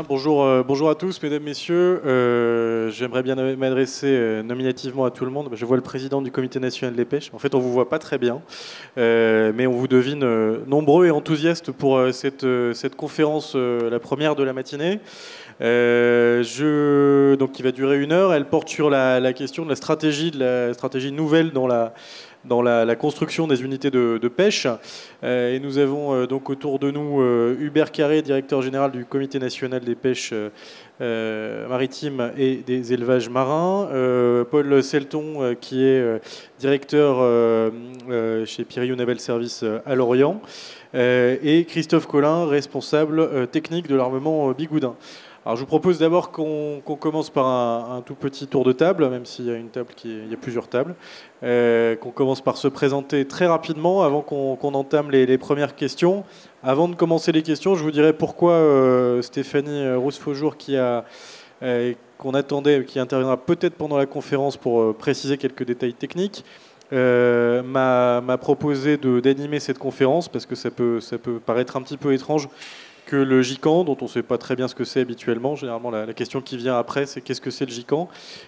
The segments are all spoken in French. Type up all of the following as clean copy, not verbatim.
bien, bonjour à tous, mesdames, messieurs. J'aimerais bien m'adresser nominativement à tout le monde. Je vois le président du Comité national des pêches. En fait, on ne vous voit pas très bien, mais on vous devine nombreux et enthousiastes pour cette conférence, la première de la matinée. Donc, qui va durer 1 heure. Elle porte sur la question de la stratégie nouvelle dans la construction des unités de pêche. Et nous avons donc autour de nous Hubert Carré, directeur général du Comité national des pêches maritimes et des élevages marins, Paul Selton, qui est directeur chez Piriou Naval Service à Lorient, et Christophe Collin, responsable technique de l'armement Bigoudin. Alors, je vous propose d'abord qu'on commence par un tout petit tour de table, même s'il y a il y a plusieurs tables, qu'on commence par se présenter très rapidement avant qu'on entame les premières questions. Avant de commencer les questions, je vous dirai pourquoi Stéphanie Rousse-Faujour, qu'on attendait, qui interviendra peut-être pendant la conférence pour préciser quelques détails techniques, m'a proposé d'animer cette conférence, parce que ça peut paraître un petit peu étrange que le GICAN, dont on ne sait pas très bien ce que c'est habituellement. Généralement, la question qui vient après, c'est qu'est-ce que c'est le GICAN.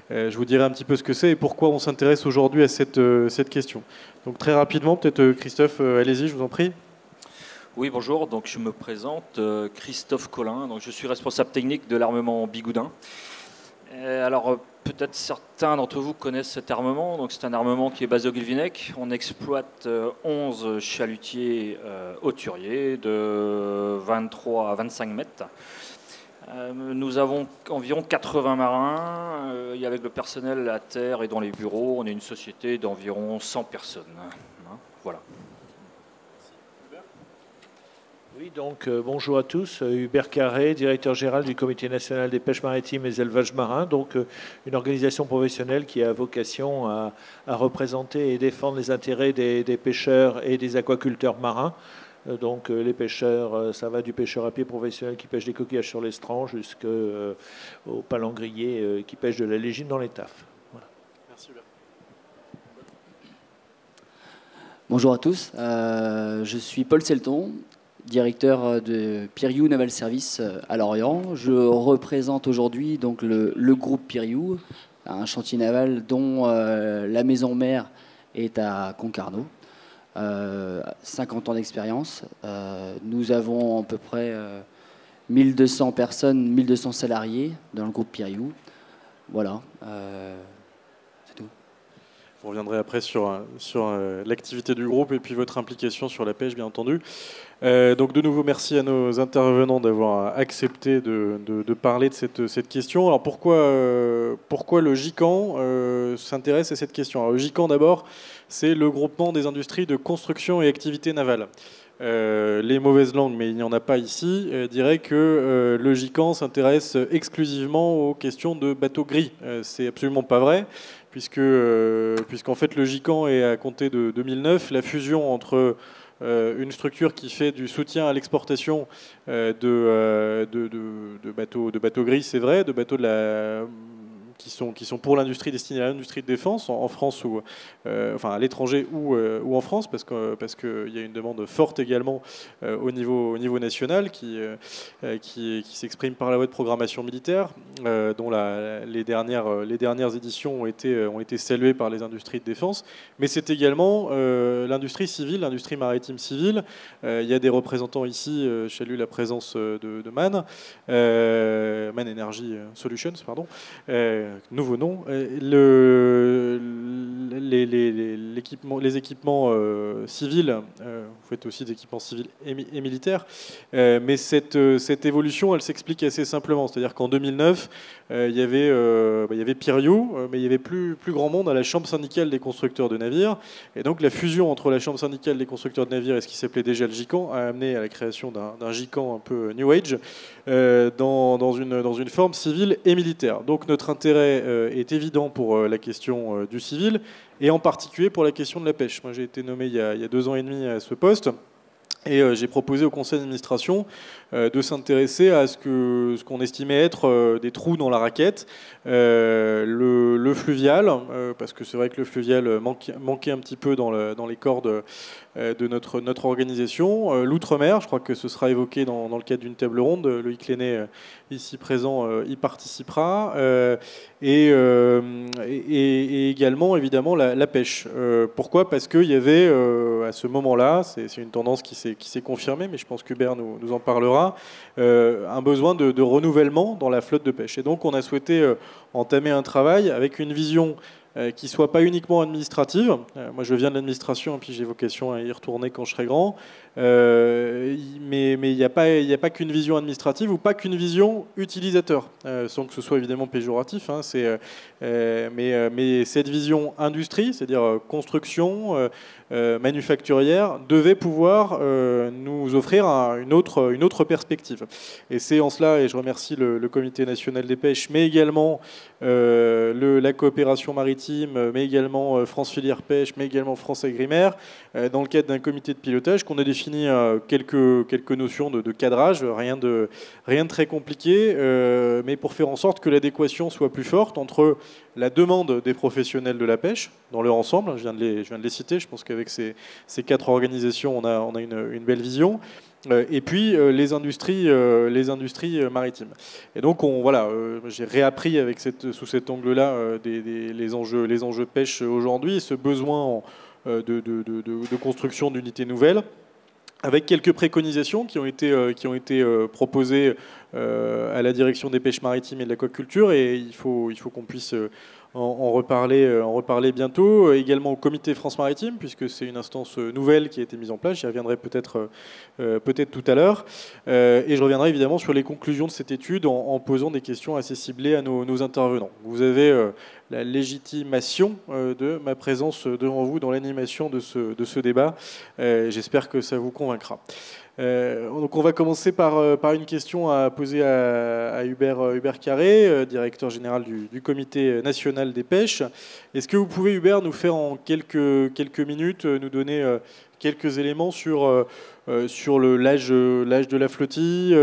Je vous dirai un petit peu ce que c'est et pourquoi on s'intéresse aujourd'hui à cette question. Donc très rapidement, peut-être Christophe, allez-y, je vous en prie. Oui, bonjour. Donc je me présente, Christophe Collin. Donc je suis responsable technique de l'armement Bigoudin. Alors peut-être certains d'entre vous connaissent cet armement. Donc c'est un armement qui est basé au Guilvinec. On exploite 11 chalutiers hauturiers de 23 à 25 mètres. Nous avons environ 80 marins. Et avec le personnel à terre et dans les bureaux, on est une société d'environ 100 personnes. Voilà. Oui, donc bonjour à tous. Hubert Carré, directeur général du Comité national des pêches maritimes et des élevages marins. Donc une organisation professionnelle qui a vocation à représenter et défendre les intérêts des pêcheurs et des aquaculteurs marins. Donc les pêcheurs, ça va du pêcheur à pied professionnel qui pêche des coquillages sur l'estran jusqu'au palangrier qui pêche de la légine dans les tafs. Voilà. Merci Hubert. Bonjour à tous, je suis Paul Selton, directeur de Piriou Naval Service à Lorient. Je représente aujourd'hui donc le groupe Piriou, un chantier naval dont la maison mère est à Concarneau. 50 ans d'expérience. Nous avons à peu près 1200 personnes, 1200 salariés dans le groupe Piriou. Voilà. C'est tout. Vous reviendrez après sur l'activité du groupe et puis votre implication sur la pêche, bien entendu. Donc de nouveau, merci à nos intervenants d'avoir accepté de parler de cette question. Alors pourquoi le GICAN s'intéresse à cette question? Alors, le GICAN, d'abord, c'est le groupement des industries de construction et activités navales. Les mauvaises langues, mais il n'y en a pas ici, diraient que le GICAN s'intéresse exclusivement aux questions de bateaux gris. C'est absolument pas vrai, puisqu'en fait le GICAN est, à compter de 2009, la fusion entre une structure qui fait du soutien à l'exportation de bateaux gris, c'est vrai, de bateaux qui sont pour l'industrie, destinés à l'industrie de défense en France ou enfin à l'étranger ou en France, parce qu'il y a une demande forte également au niveau national qui s'exprime par la loi de programmation militaire, dont les dernières éditions ont été saluées par les industries de défense. Mais c'est également l'industrie civile, l'industrie maritime civile. Il y a des représentants ici. Je salue la présence de MAN Energy Solutions, pardon. Nouveau nom. Les équipements civils, vous faites aussi des équipements civils et militaires, mais cette évolution, elle s'explique assez simplement. C'est-à-dire qu'en 2009, il y avait Piriou, mais il y avait plus grand monde à la Chambre syndicale des constructeurs de navires. Et donc la fusion entre la Chambre syndicale des constructeurs de navires et ce qui s'appelait déjà le GICAN a amené à la création d'un GICAN un peu New Age, dans une forme civile et militaire. Donc notre intérêt est évident pour la question du civil, et en particulier pour la question de la pêche. Moi j'ai été nommé il y a 2 ans et demi à ce poste. Et j'ai proposé au conseil d'administration de s'intéresser à ce qu'on estimait être des trous dans la raquette. Le fluvial, parce que c'est vrai que le fluvial manquait un petit peu dans les cordes de notre organisation. L'outre-mer, je crois que ce sera évoqué dans le cadre d'une table ronde. Loïc Lenné, ici présent, y participera. Et également, évidemment, la pêche. Pourquoi ? Parce qu'il y avait, à ce moment-là, c'est une tendance qui s'est confirmée, mais je pense qu'Hubert nous en parlera, un besoin de renouvellement dans la flotte de pêche. Et donc, on a souhaité entamer un travail avec une vision qui ne soit pas uniquement administrative. Moi, je viens de l'administration, et puis j'ai vocation à y retourner quand je serai grand. Mais il n'y a pas qu'une vision administrative ou pas qu'une vision utilisateur, sans que ce soit évidemment péjoratif. Hein, mais cette vision industrie, c'est-à-dire construction, manufacturière, devait pouvoir nous offrir une autre perspective. Et c'est en cela, et je remercie le Comité national des pêches, mais également la coopération maritime, mais également France Filière Pêche, mais également France Agrimer, dans le cadre d'un comité de pilotage qu'on a défini quelques notions de cadrage, rien de très compliqué, mais pour faire en sorte que l'adéquation soit plus forte entre la demande des professionnels de la pêche dans leur ensemble, je viens de les citer, je pense qu'avec ces 4 organisations, on a une belle vision, et puis les industries maritimes. Et donc j'ai réappris sous cet angle-là les enjeux pêche aujourd'hui, ce besoin de construction d'unités nouvelles, avec quelques préconisations qui ont été proposées à la direction des pêches maritimes et de l'aquaculture, et il faut qu'on puisse en reparler bientôt. Également au comité France Maritime, puisque c'est une instance nouvelle qui a été mise en place. J'y reviendrai peut-être tout à l'heure. Et je reviendrai évidemment sur les conclusions de cette étude en posant des questions assez ciblées à nos intervenants. Vous avez la légitimation de ma présence devant vous dans l'animation de ce débat. J'espère que ça vous convaincra. Donc on va commencer par une question à poser à Hubert Carré, directeur général du Comité national des pêches. Est-ce que vous pouvez, Hubert, nous faire en quelques minutes, nous donner quelques éléments sur l'âge de la flottille,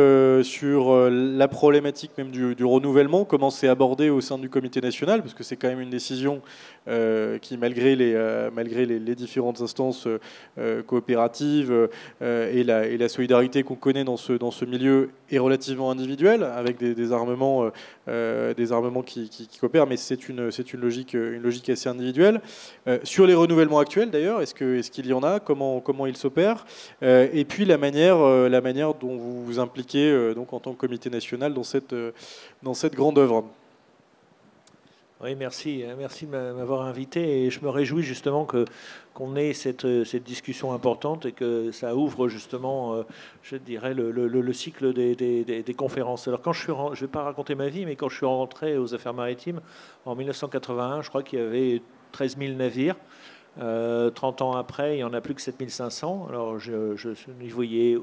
sur la problématique même du renouvellement, comment c'est abordé au sein du comité national, parce que c'est quand même une décision qui, malgré les différentes instances coopératives et la solidarité qu'on connaît dans ce milieu, est relativement individuelle, avec des armements qui coopèrent, mais c'est une logique assez individuelle. Sur les renouvellements actuels, d'ailleurs, est-ce qu'il y en a, comment ils s'opèrent, et puis la manière dont vous vous impliquez donc en tant que comité national dans cette grande œuvre. Oui, merci de m'avoir invité, et je me réjouis justement qu'on ait cette discussion importante et que ça ouvre justement, je dirais, le cycle des conférences. Alors je ne vais pas raconter ma vie, mais quand je suis rentré aux Affaires maritimes en 1981, je crois qu'il y avait 13 000 navires. 30 ans après, il n'y en a plus que 7 500. Alors je n'y voyais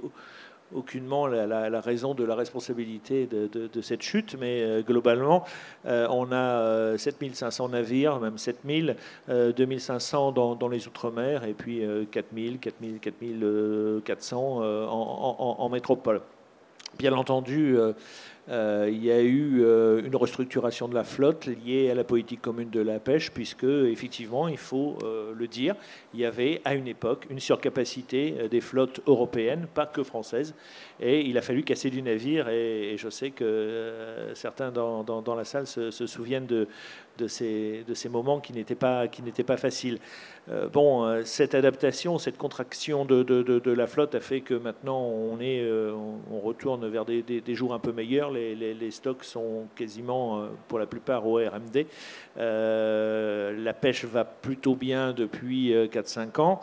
aucunement la raison de la responsabilité de cette chute, mais globalement, on a 7500 navires, même 7000, 2500 dans les Outre-mer, et puis 4400 en métropole. Bien entendu, il y a eu une restructuration de la flotte liée à la politique commune de la pêche, puisque, effectivement, il faut le dire, il y avait à une époque une surcapacité des flottes européennes, pas que françaises, et il a fallu casser du navire, et je sais que certains dans la salle se souviennent de ces moments qui n'étaient pas faciles. Cette adaptation, cette contraction de la flotte a fait que maintenant on retourne vers des jours un peu meilleurs. Les stocks sont quasiment, pour la plupart, au RMD. La pêche va plutôt bien depuis 4-5 ans.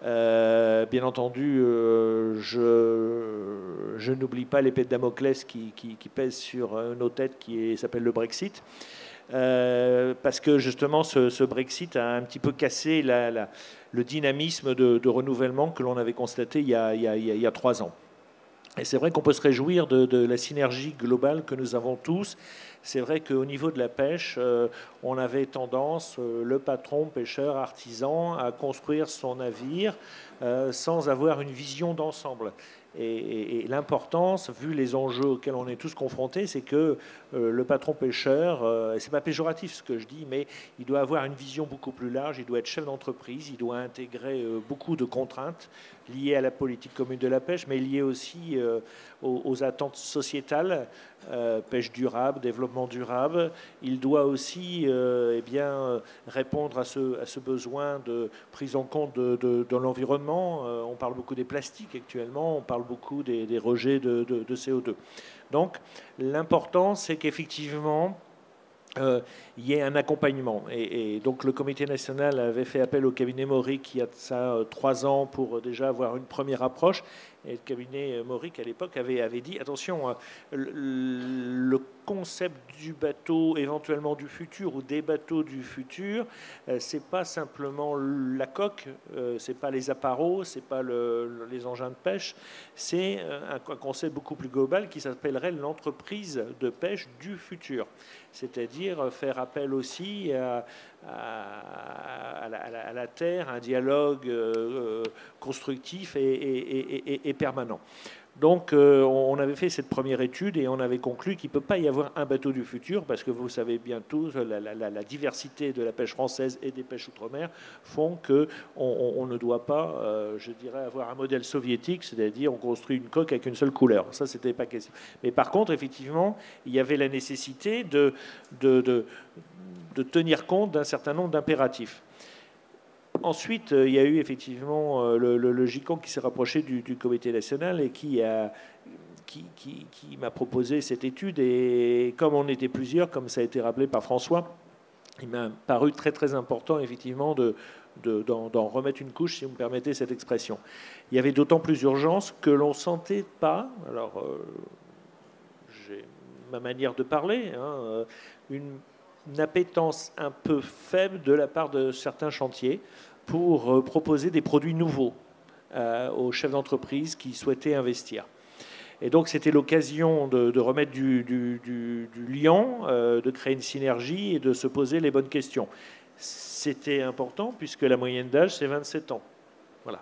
Bien entendu, je n'oublie pas l'épée de Damoclès qui pèse sur nos têtes, qui s'appelle le Brexit. Parce que justement ce Brexit a un petit peu cassé le dynamisme de renouvellement que l'on avait constaté il y a 3 ans. Et c'est vrai qu'on peut se réjouir de la synergie globale que nous avons tous. c'est vrai qu'au niveau de la pêche, on avait tendance, le patron, pêcheur, artisan, à construire son navire sans avoir une vision d'ensemble. Et l'importance, vu les enjeux auxquels on est tous confrontés, c'est que le patron pêcheur, et c'est pas péjoratif ce que je dis, mais il doit avoir une vision beaucoup plus large, il doit être chef d'entreprise, il doit intégrer beaucoup de contraintes liées à la politique commune de la pêche, mais liées aussi aux attentes sociétales, pêche durable, développement durable. Il doit aussi répondre à ce besoin de prise en compte de l'environnement. On parle beaucoup des plastiques actuellement, on parle beaucoup des rejets de CO2. Donc l'important, c'est qu'effectivement, il y ait un accompagnement. Et donc le Comité national avait fait appel au cabinet Mauric il y a ça 3 ans pour déjà avoir une première approche. Et le cabinet Mauric à l'époque avait dit attention, le concept du bateau éventuellement du futur ou des bateaux du futur, c'est pas simplement la coque, c'est pas les appareaux, c'est pas les engins de pêche, c'est un concept beaucoup plus global qui s'appellerait l'entreprise de pêche du futur. C'est-à-dire faire appel aussi à la terre, un dialogue constructif et permanent. Donc on avait fait cette première étude et on avait conclu qu'il ne peut pas y avoir un bateau du futur parce que vous savez bien tous, la diversité de la pêche française et des pêches outre-mer font qu'on ne doit pas, je dirais, avoir un modèle soviétique, c'est-à-dire on construit une coque avec une seule couleur. Ça, c'était pas question. Mais par contre, effectivement, il y avait la nécessité de tenir compte d'un certain nombre d'impératifs. Ensuite, il y a eu effectivement le GICAN qui s'est rapproché du comité national et qui m'a proposé cette étude. Et comme on était plusieurs, comme ça a été rappelé par François, il m'a paru très très important effectivement d'en remettre une couche, si vous me permettez cette expression. Il y avait d'autant plus urgence que l'on ne sentait pas, alors j'ai ma manière de parler, hein, une appétence un peu faible de la part de certains chantiers pour proposer des produits nouveaux aux chefs d'entreprise qui souhaitaient investir. Et donc c'était l'occasion de remettre du liant, de créer une synergie et de se poser les bonnes questions. C'était important puisque la moyenne d'âge, c'est 27 ans. Voilà.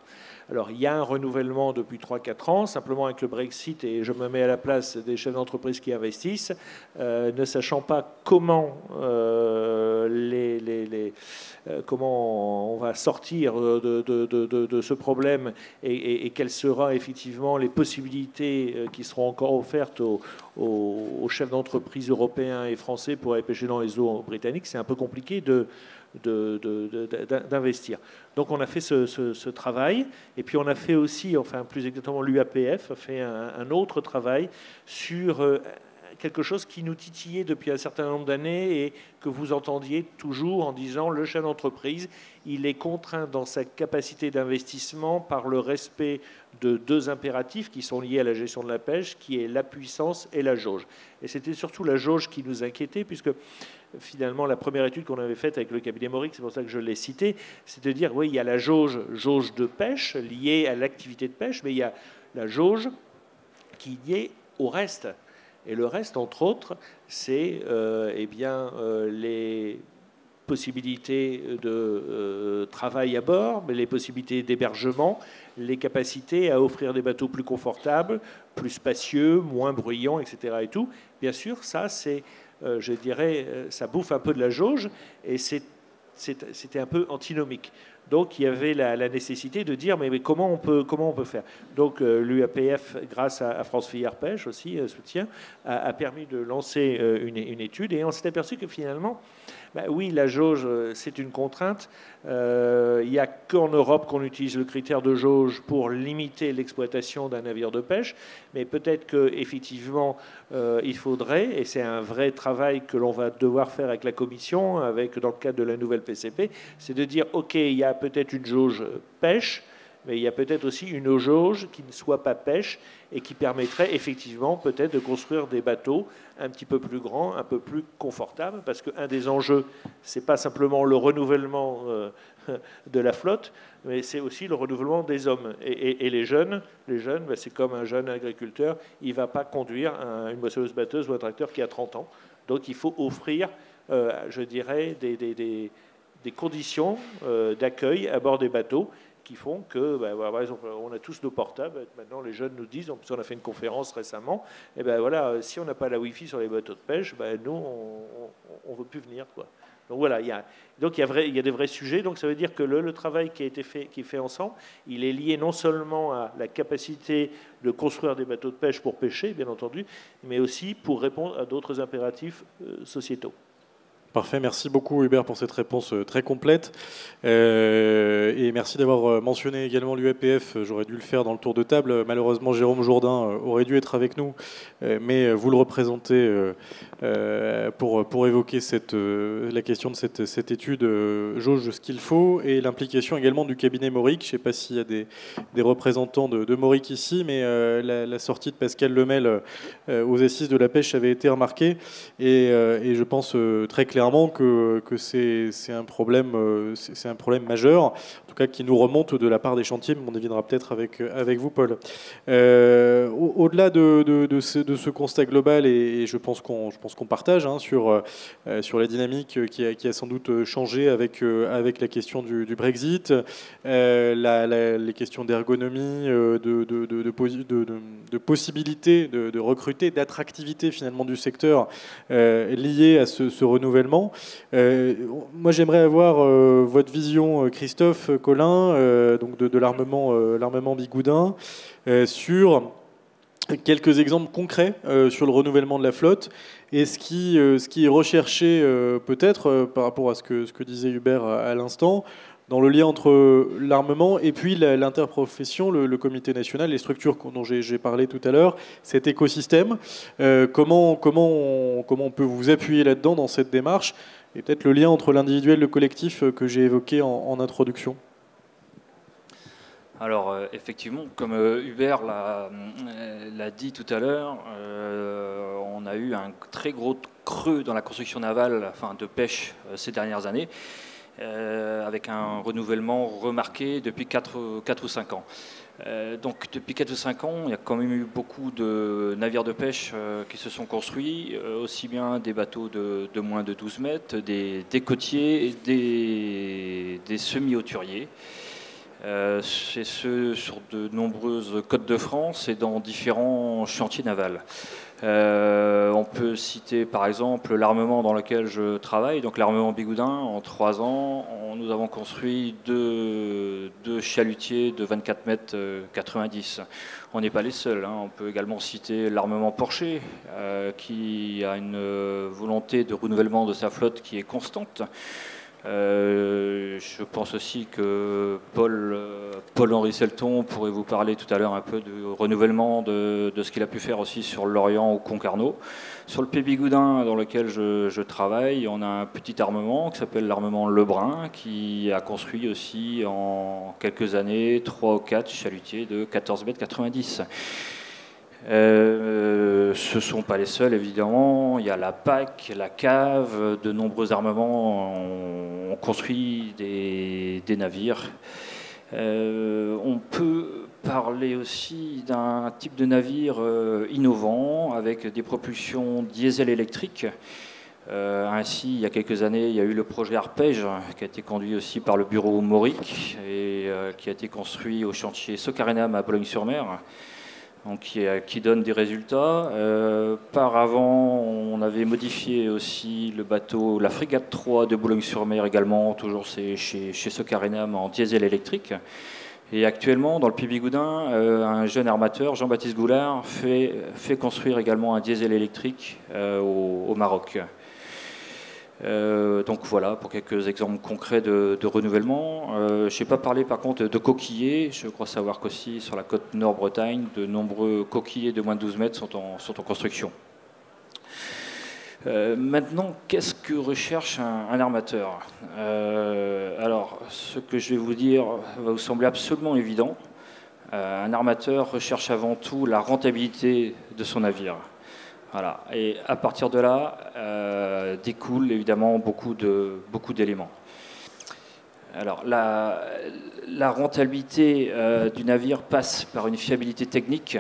Alors, il y a un renouvellement depuis 3-4 ans, simplement avec le Brexit, et je me mets à la place des chefs d'entreprise qui investissent, ne sachant pas comment, comment on va sortir de ce problème et quelles seront effectivement les possibilités qui seront encore offertes aux chefs d'entreprise européens et français pour aller pêcher dans les eaux britanniques. C'est un peu compliqué d'investir. Donc on a fait ce travail, et puis on a fait aussi, enfin plus exactement l'UAPF a fait un autre travail sur quelque chose qui nous titillait depuis un certain nombre d'années et que vous entendiez toujours en disant le chef d'entreprise, il est contraint dans sa capacité d'investissement par le respect de 2 impératifs qui sont liés à la gestion de la pêche, qui est la puissance et la jauge. Et c'était surtout la jauge qui nous inquiétait, puisque finalement, la première étude qu'on avait faite avec le cabinet Mauric, c'est pour ça que je l'ai cité, c'est de dire, oui, il y a la jauge de pêche liée à l'activité de pêche, mais il y a la jauge qui est liée au reste. Et le reste, entre autres, c'est les possibilités de travail à bord, mais les possibilités d'hébergement, les capacités à offrir des bateaux plus confortables, plus spacieux, moins bruyants, etc. Et tout. Bien sûr, ça, c'est, je dirais, ça bouffe un peu de la jauge et c'était un peu antinomique. Donc il y avait la nécessité de dire mais comment on peut faire. Donc l'UAPF, grâce à France Filière Pêche aussi, soutien, a permis de lancer une étude et on s'est aperçu que finalement, oui, la jauge, c'est une contrainte. Il n'y a qu'en Europe qu'on utilise le critère de jauge pour limiter l'exploitation d'un navire de pêche, mais peut-être qu'effectivement, il faudrait, et c'est un vrai travail que l'on va devoir faire avec la Commission, dans le cadre de la nouvelle PCP, c'est de dire, OK, il y a peut-être une jauge pêche, mais il y a peut-être aussi une jauge qui ne soit pas pêche et qui permettrait effectivement peut-être de construire des bateaux un petit peu plus grands, un peu plus confortables, parce qu'un des enjeux, c'est pas simplement le renouvellement de la flotte, mais c'est aussi le renouvellement des hommes. Et les jeunes, c'est comme un jeune agriculteur, il ne va pas conduire une moissonneuse-batteuse ou un tracteur qui a 30 ans. Donc il faut offrir, je dirais, des conditions d'accueil à bord des bateaux qui font que, par exemple, on a tous nos portables. Maintenant, les jeunes nous disent, parce qu'on a fait une conférence récemment, et voilà, si on n'a pas la Wi-Fi sur les bateaux de pêche, nous, on ne veut plus venir, quoi. Donc voilà, il y a des vrais sujets. Donc ça veut dire que le travail qui est fait ensemble, il est lié non seulement à la capacité de construire des bateaux de pêche pour pêcher, bien entendu, mais aussi pour répondre à d'autres impératifs sociétaux. Parfait, merci beaucoup Hubert pour cette réponse très complète. Et merci d'avoir mentionné également l'UAPF. J'aurais dû le faire dans le tour de table. Malheureusement, Jérôme Jourdain aurait dû être avec nous, mais vous le représentez pour évoquer la question de cette étude jauge ce qu'il faut et l'implication également du cabinet Moric. Je ne sais pas s'il y a des représentants de Moric ici, mais la sortie de Pascal Lemel aux assises de la pêche avait été remarquée et je pense très clairement que c'est un problème majeur, en tout cas qui nous remonte de la part des chantiers, mais on y viendra peut-être avec vous, Paul. Au-delà de ce constat global, et je pense qu'on partage sur la dynamique qui a sans doute changé avec la question du Brexit, les questions d'ergonomie, de possibilité de recruter, d'attractivité finalement du secteur lié à ce renouvellement. Moi, j'aimerais avoir votre vision, Christophe Colin, donc de l'armement Bigoudin, sur quelques exemples concrets sur le renouvellement de la flotte et ce qui est recherché peut-être par rapport à ce que disait Hubert à l'instant, dans le lien entre l'armement et puis l'interprofession, le comité national, les structures dont j'ai parlé tout à l'heure, cet écosystème. Comment on peut vous appuyer là-dedans dans cette démarche et peut-être le lien entre l'individuel et le collectif que j'ai évoqué en introduction. Alors effectivement, comme Hubert l'a dit tout à l'heure, on a eu un très gros creux dans la construction navale, de pêche ces dernières années, avec un renouvellement remarqué depuis 4 ou 5 ans. Donc depuis 4 ou 5 ans, il y a quand même eu beaucoup de navires de pêche qui se sont construits, aussi bien des bateaux de moins de 12 mètres, des côtiers et des semi-hauturiers. C'est ce sur de nombreuses côtes de France et dans différents chantiers navals. On peut citer par exemple l'armement dans lequel je travaille, donc l'armement Bigoudin. En 3 ans, nous avons construit deux chalutiers de 24 mètres 90. On n'est pas les seuls. On peut également citer l'armement Porcher, qui a une volonté de renouvellement de sa flotte qui est constante. Je pense aussi que Paul-Henri Selton pourrait vous parler tout à l'heure un peu du renouvellement de ce qu'il a pu faire aussi sur l'Orient ou Concarneau. Sur le P. Bigoudin dans lequel je travaille, on a un petit armement qui s'appelle l'armement Lebrun qui a construit aussi en quelques années 3 ou 4 chalutiers de 14 mètres 90. Ce ne sont pas les seuls, évidemment. Il y a la PAC, la cave, de nombreux armements ont construit des navires. On peut parler aussi d'un type de navire innovant avec des propulsions diesel électriques. Ainsi, il y a quelques années, il y a eu le projet Arpège qui a été conduit aussi par le bureau Moric et qui a été construit au chantier Socarénam à Boulogne-sur-Mer. Donc, qui donne des résultats. Par avant, on avait modifié aussi le bateau, la frégate 3 de Boulogne-sur-Mer également, toujours chez Socarénam en diesel électrique. Et actuellement, dans le P. Bigoudin, un jeune armateur, Jean-Baptiste Goulard, fait construire également un diesel électrique au Maroc. Donc voilà, pour quelques exemples concrets de renouvellement. Je n'ai pas parlé par contre de coquillers. Je crois savoir qu'aussi sur la côte Nord-Bretagne, de nombreux coquillers de moins de 12 mètres sont en construction. Maintenant, qu'est-ce que recherche un armateur ? Alors, ce que je vais vous dire va vous sembler absolument évident. Un armateur recherche avant tout la rentabilité de son navire. Voilà. Et à partir de là, découle évidemment beaucoup d'éléments. Alors, la rentabilité du navire passe par une fiabilité technique.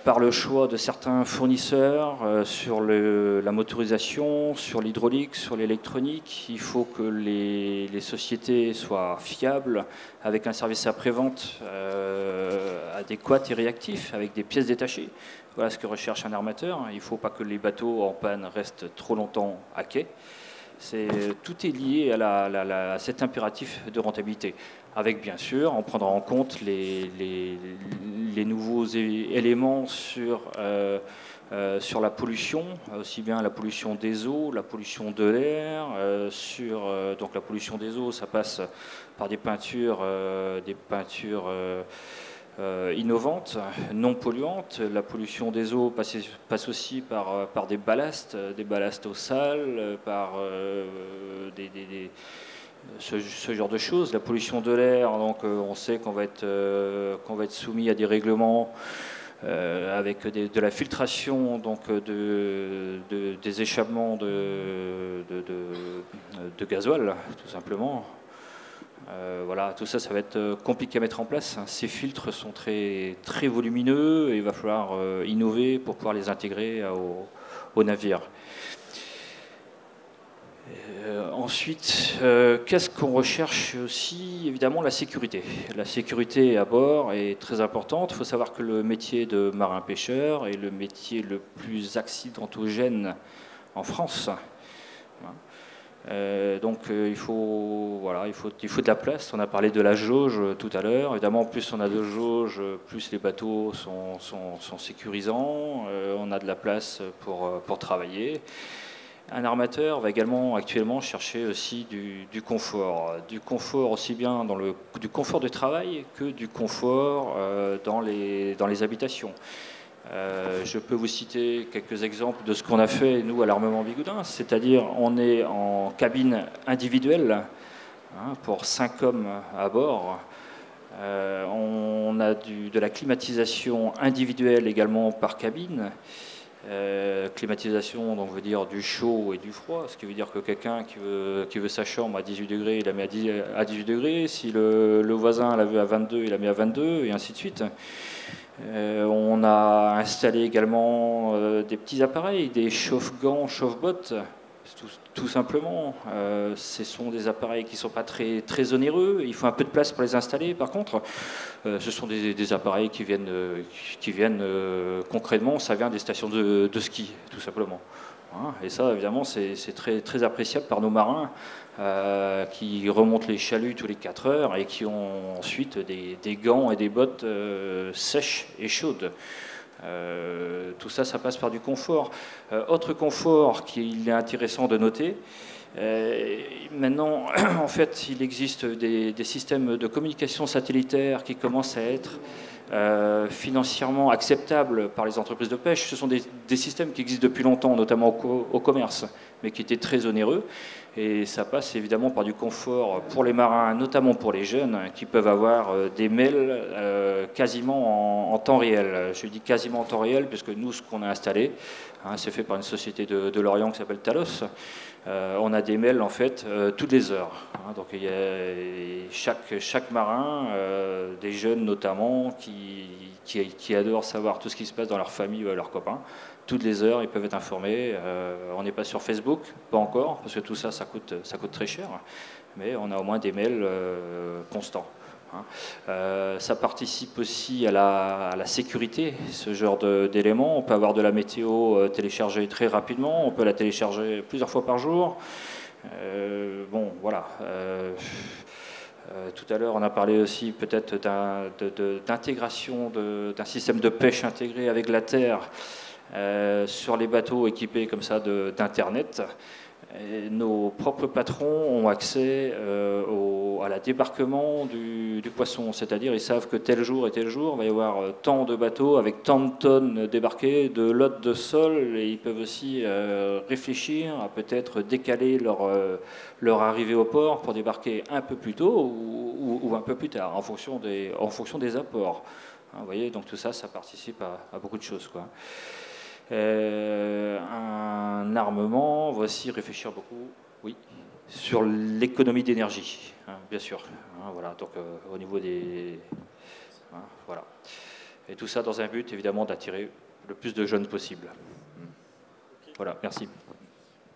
par le choix de certains fournisseurs sur la motorisation, sur l'hydraulique, sur l'électronique. Il faut que les sociétés soient fiables, avec un service après-vente adéquat et réactif, avec des pièces détachées. Voilà ce que recherche un armateur. Il ne faut pas que les bateaux en panne restent trop longtemps à quai. Tout est lié à cet impératif de rentabilité. Avec bien sûr, on prendra en compte les nouveaux éléments sur la pollution, aussi bien la pollution des eaux, la pollution de l'air. Donc la pollution des eaux, ça passe par des peintures innovantes, non polluantes. La pollution des eaux passe aussi par des ballasts aux sales, par ce genre de choses. La pollution de l'air, donc on sait qu'on va être soumis à des règlements avec de la filtration, donc des échappements de gasoil, tout simplement. Voilà, tout ça, ça va être compliqué à mettre en place. Ces filtres sont très, très volumineux et il va falloir innover pour pouvoir les intégrer au navire. Ensuite, qu'est-ce qu'on recherche aussi? Évidemment, la sécurité. La sécurité à bord est très importante. Il faut savoir que le métier de marin-pêcheur est le métier le plus accidentogène en France. Donc il faut de la place. On a parlé de la jauge tout à l'heure. Évidemment, plus on a de jauge, plus les bateaux sont sécurisants. On a de la place pour travailler. Un armateur va également actuellement chercher aussi du confort. Du confort aussi bien du confort de travail que du confort dans les habitations. Je peux vous citer quelques exemples de ce qu'on a fait, nous, à l'armement Bigoudin. C'est-à-dire, on est en cabine individuelle pour 5 hommes à bord. On a de la climatisation individuelle également par cabine. Climatisation, donc veut dire du chaud et du froid, ce qui veut dire que quelqu'un qui veut sa chambre à 18 degrés, il la met à 18 degrés. Si le voisin la veut à 22, il la met à 22, et ainsi de suite. On a installé également des petits appareils, des chauffe-gants, chauffe-bottes, tout simplement. Ce sont des appareils qui ne sont pas très, très onéreux. Il faut un peu de place pour les installer. Par contre, ce sont des appareils qui viennent concrètement, ça vient des stations de ski, tout simplement. Et ça, évidemment, c'est très, très appréciable par nos marins qui remontent les chaluts tous les 4 heures et qui ont ensuite des gants et des bottes sèches et chaudes. Tout ça, ça passe par du confort. Autre confort qu'il est intéressant de noter, maintenant, en fait, il existe des systèmes de communication satellitaire qui commencent à être financièrement acceptables par les entreprises de pêche. Ce sont des systèmes qui existent depuis longtemps, notamment au commerce, mais qui étaient très onéreux. Et ça passe évidemment par du confort pour les marins, notamment pour les jeunes, qui peuvent avoir des mails quasiment en temps réel. Je dis quasiment en temps réel, puisque nous, ce qu'on a installé, c'est fait par une société de Lorient qui s'appelle Talos. On a des mails en fait toutes les heures. Donc il y a chaque marin, des jeunes notamment, qui adorent savoir tout ce qui se passe dans leur famille ou à leurs copains. Toutes les heures, ils peuvent être informés. On n'est pas sur Facebook, pas encore, parce que tout ça, ça coûte très cher. Mais on a au moins des mails constants. Ça participe aussi à la sécurité, ce genre d'éléments. On peut avoir de la météo téléchargée très rapidement. On peut la télécharger plusieurs fois par jour. Bon, voilà. Tout à l'heure, on a parlé aussi peut-être d'intégration d'un système de pêche intégré avec la terre. Sur les bateaux équipés comme ça d'Internet, nos propres patrons ont accès à la débarquement du poisson, c'est-à-dire ils savent que tel jour et tel jour, il va y avoir tant de bateaux avec tant de tonnes débarquées, de lottes de sol, et ils peuvent aussi réfléchir à peut-être décaler leur arrivée au port pour débarquer un peu plus tôt ou un peu plus tard, en fonction des apports. Vous voyez, donc tout ça, ça participe à beaucoup de choses, quoi. Un armement va aussi réfléchir beaucoup, oui, sur l'économie d'énergie, bien sûr. Voilà, donc au niveau des, voilà. Et tout ça dans un but, évidemment, d'attirer le plus de jeunes possible. Voilà, merci.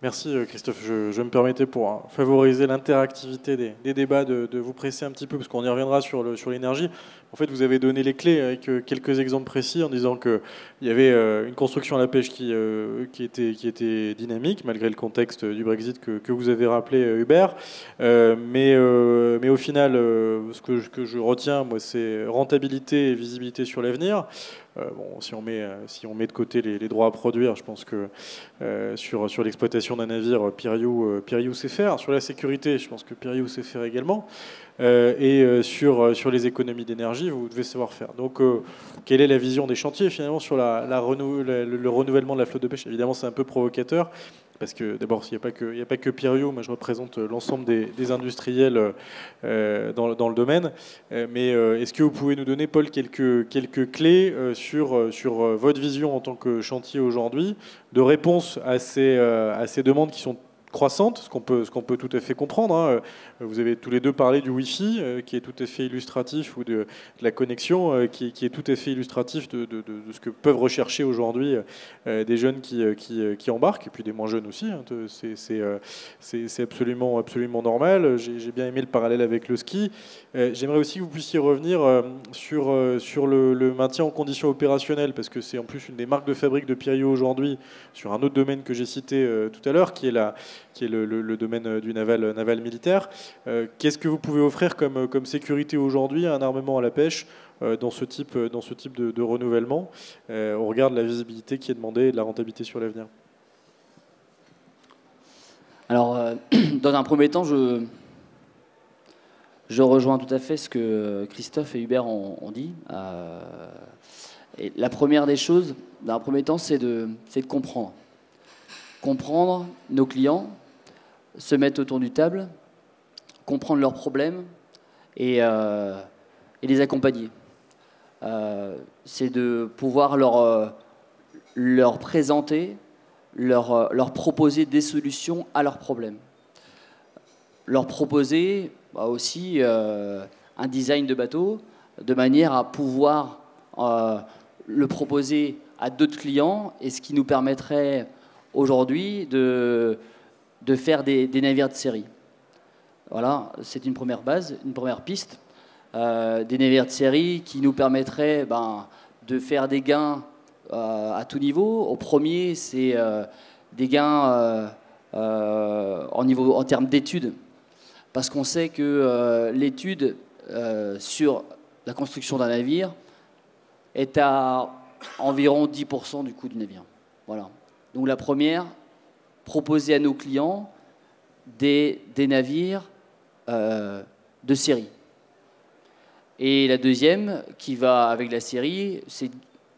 Merci Christophe. Je me permettais pour favoriser l'interactivité des débats de vous presser un petit peu, parce qu'on y reviendra sur l'énergie. En fait, vous avez donné les clés avec quelques exemples précis en disant qu'il y avait une construction à la pêche qui était dynamique, malgré le contexte du Brexit que vous avez rappelé, Hubert. Mais au final, ce que je retiens, moi, c'est rentabilité et visibilité sur l'avenir. Bon, si on met de côté les droits à produire, je pense que sur l'exploitation d'un navire, Piriou sait faire. Sur la sécurité, je pense que Piriou sait faire également. Sur les économies d'énergie, vous devez savoir faire. Donc, quelle est la vision des chantiers finalement sur le renouvellement de la flotte de pêche? Évidemment, c'est un peu provocateur. Parce que d'abord, il n'y a pas que Piriou, moi je représente l'ensemble des industriels dans le domaine. Mais est-ce que vous pouvez nous donner, Paul, quelques clés sur votre vision en tant que chantier aujourd'hui, de réponse à ces demandes qui sont croissante, ce qu'on peut tout à fait comprendre. Hein. Vous avez tous les deux parlé du Wi-Fi, qui est tout à fait illustratif, ou de la connexion, qui est tout à fait illustratif de ce que peuvent rechercher aujourd'hui des jeunes qui embarquent, et puis des moins jeunes aussi. Hein. C'est absolument normal. J'ai bien aimé le parallèle avec le ski. J'aimerais aussi que vous puissiez revenir sur le maintien en conditions opérationnelles, parce que c'est en plus une des marques de fabrique de Piriou aujourd'hui, sur un autre domaine que j'ai cité tout à l'heure, qui est le domaine du naval militaire. Qu'est-ce que vous pouvez offrir comme sécurité aujourd'hui à un armement à la pêche dans ce type de renouvellement, au regard de la visibilité qui est demandée et de la rentabilité sur l'avenir? Alors, dans un premier temps, je rejoins tout à fait ce que Christophe et Hubert ont dit. Et la première des choses, dans un premier temps, c'est de comprendre. Comprendre nos clients, se mettre autour d'une table, comprendre leurs problèmes et les accompagner. C'est de pouvoir leur présenter, leur proposer des solutions à leurs problèmes. Leur proposer aussi un design de bateau, de manière à pouvoir le proposer à d'autres clients, et ce qui nous permettrait aujourd'hui de faire des navires de série. Voilà, c'est une première base, une première piste. Des navires de série qui nous permettraient de faire des gains à tout niveau. Au premier, c'est des gains en termes d'études, parce qu'on sait que l'étude sur la construction d'un navire est à environ 10% du coût du navire. Voilà. Donc la première, proposer à nos clients des navires de série. Et la deuxième, qui va avec la série, c'est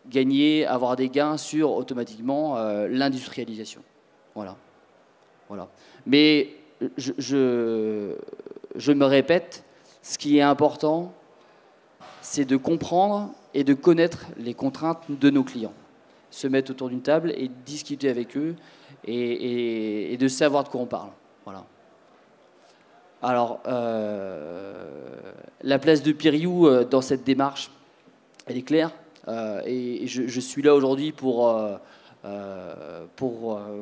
gagner, avoir des gains sur automatiquement l'industrialisation. Voilà. Mais je me répète, ce qui est important, c'est de comprendre et de connaître les contraintes de nos clients. Se mettre autour d'une table et discuter avec eux et de savoir de quoi on parle. Voilà. Alors, la place de Piriou dans cette démarche, elle est claire. Et je suis là aujourd'hui pour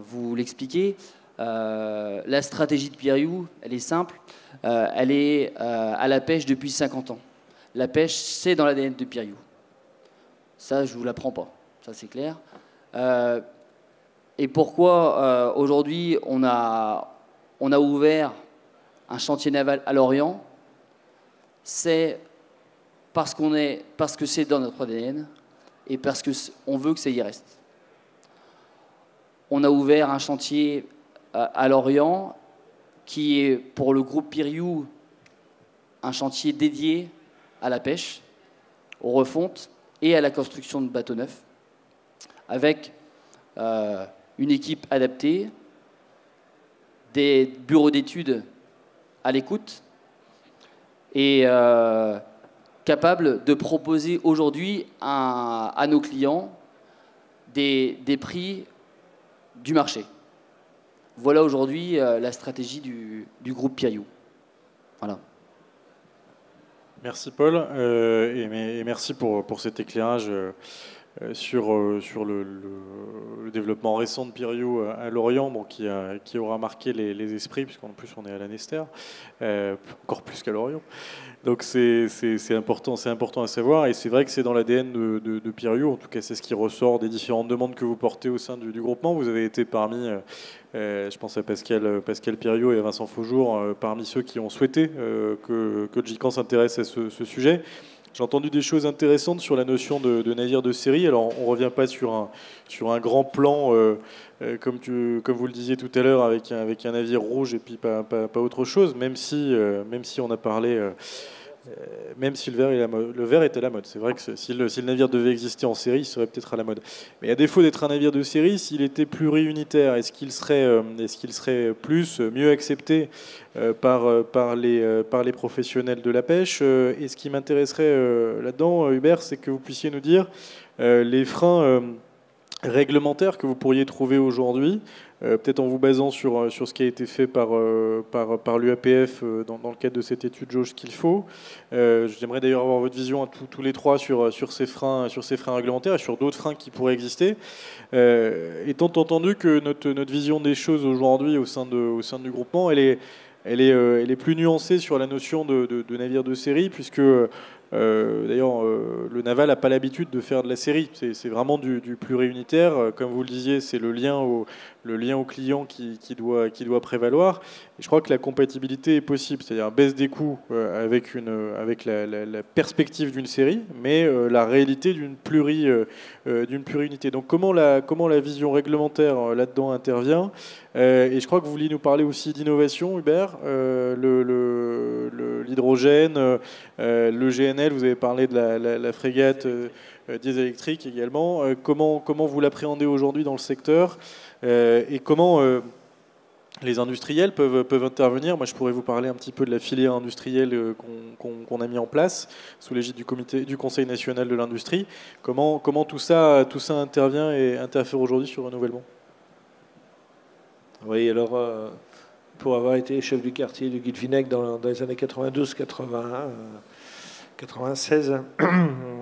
vous l'expliquer. La stratégie de Piriou, elle est simple. Elle est à la pêche depuis 50 ans. La pêche, c'est dans l'ADN de Piriou. Ça, je ne vous l'apprends pas. Ça, c'est clair. Et pourquoi aujourd'hui on a ouvert un chantier naval à Lorient? C'est parce que c'est dans notre ADN et parce qu'on veut que ça y reste. On a ouvert un chantier à Lorient qui est pour le groupe Piriou un chantier dédié à la pêche, aux refontes et à la construction de bateaux neufs, avec une équipe adaptée, des bureaux d'études à l'écoute et capable de proposer aujourd'hui à nos clients des prix du marché. Voilà aujourd'hui la stratégie du groupe Piriou. Voilà. Merci Paul, et merci pour cet éclairage sur le développement récent de Pirio à Lorient, bon, qui aura marqué les esprits, puisqu'en plus on est à l'Annester, encore plus qu'à Lorient. Donc c'est important à savoir, et c'est vrai que c'est dans l'ADN de Pirio, en tout cas c'est ce qui ressort des différentes demandes que vous portez au sein du groupement. Vous avez été parmi, je pense à Pascal Pirio et à Vincent Faujour, parmi ceux qui ont souhaité que GICAN s'intéresse à ce sujet. J'ai entendu des choses intéressantes sur la notion de navire de série. Alors, on ne revient pas sur un grand plan, comme vous le disiez tout à l'heure, avec un navire rouge et puis pas autre chose, même si on a parlé... même si le vert est à la mode. C'est vrai que si le navire devait exister en série, il serait peut-être à la mode. Mais à défaut d'être un navire de série, s'il était pluri-unitaire, est-ce qu'il serait mieux accepté par les professionnels de la pêche? Et ce qui m'intéresserait là-dedans, Hubert, c'est que vous puissiez nous dire les freins réglementaires que vous pourriez trouver aujourd'hui, peut-être en vous basant sur ce qui a été fait par l'UAPF dans le cadre de cette étude jauge qu'il faut. J'aimerais d'ailleurs avoir votre vision à tous les trois sur ces freins réglementaires et sur d'autres freins qui pourraient exister. Étant entendu que notre vision des choses aujourd'hui au sein du groupement, elle est plus nuancée sur la notion de navire de série, puisque d'ailleurs, le naval n'a pas l'habitude de faire de la série. C'est vraiment du pluri-unitaire. Comme vous le disiez, c'est le lien au client qui doit prévaloir. Et je crois que la compatibilité est possible, c'est-à-dire baisse des coûts avec la perspective d'une série, mais la réalité d'une pluri-unité. Donc comment la vision réglementaire là-dedans intervient? Et je crois que vous vouliez nous parler aussi d'innovation, Hubert, l'hydrogène, le GNL, vous avez parlé de la frégate diesel électrique également. Comment vous l'appréhendez aujourd'hui dans le secteur, et comment les industriels peuvent intervenir? Moi, je pourrais vous parler un petit peu de la filière industrielle qu'on a mis en place sous l'égide du Conseil national de l'industrie. Comment tout ça intervient et interfère aujourd'hui sur le renouvellement? Oui, alors, pour avoir été chef du quartier du Guilvinec dans les années 92-81, 96,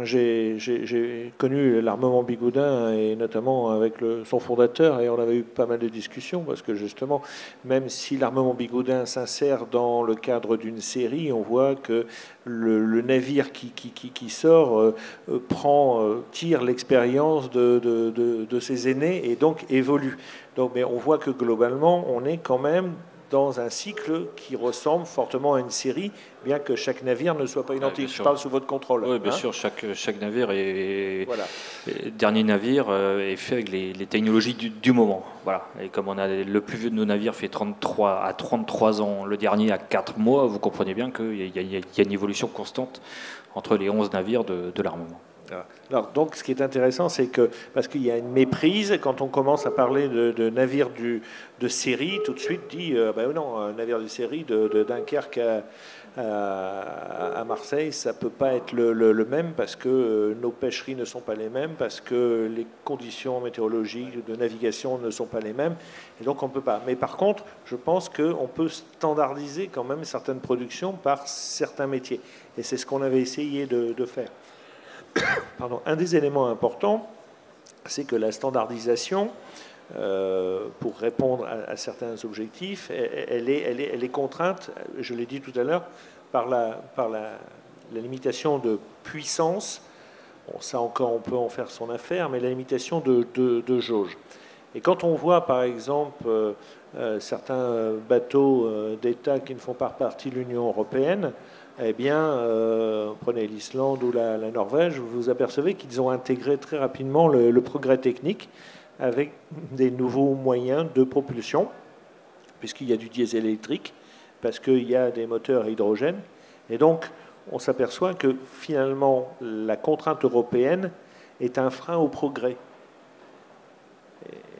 j'ai connu l'armement Bigoudin, et notamment avec son fondateur, et on avait eu pas mal de discussions, parce que justement, même si l'armement Bigoudin s'insère dans le cadre d'une série, on voit que le navire qui sort tire l'expérience de ses aînés, et donc évolue. Donc, mais on voit que globalement, on est quand même dans un cycle qui ressemble fortement à une série, bien que chaque navire ne soit pas identique. Je parle sous votre contrôle. Oui, bien sûr, chaque navire dernier navire est fait avec les technologies du moment. Voilà. Et comme on a le plus vieux de nos navires fait 33 ans, le dernier à 4 mois, vous comprenez bien qu'il y a une évolution constante entre les 11 navires de l'armement. Alors, donc, ce qui est intéressant, c'est que, parce qu'il y a une méprise, quand on commence à parler de navires de série, tout de suite dit, non, un navire de série de Dunkerque à Marseille, ça ne peut pas être le même, parce que nos pêcheries ne sont pas les mêmes, parce que les conditions météorologiques de navigation ne sont pas les mêmes, et donc on ne peut pas. Mais par contre, je pense qu'on peut standardiser quand même certaines productions par certains métiers, et c'est ce qu'on avait essayé de faire. Pardon. Un des éléments importants, c'est que la standardisation, pour répondre à certains objectifs, elle est contrainte, je l'ai dit tout à l'heure, par la limitation de puissance. Bon, ça encore, on peut en faire son affaire, mais la limitation de jauge. Et quand on voit, par exemple, certains bateaux d'État qui ne font pas partie de l'Union européenne, eh bien, prenez l'Islande ou la Norvège, vous vous apercevez qu'ils ont intégré très rapidement le progrès technique avec des nouveaux moyens de propulsion, puisqu'il y a du diesel électrique, parce qu'il y a des moteurs à hydrogène. Et donc, on s'aperçoit que finalement, la contrainte européenne est un frein au progrès.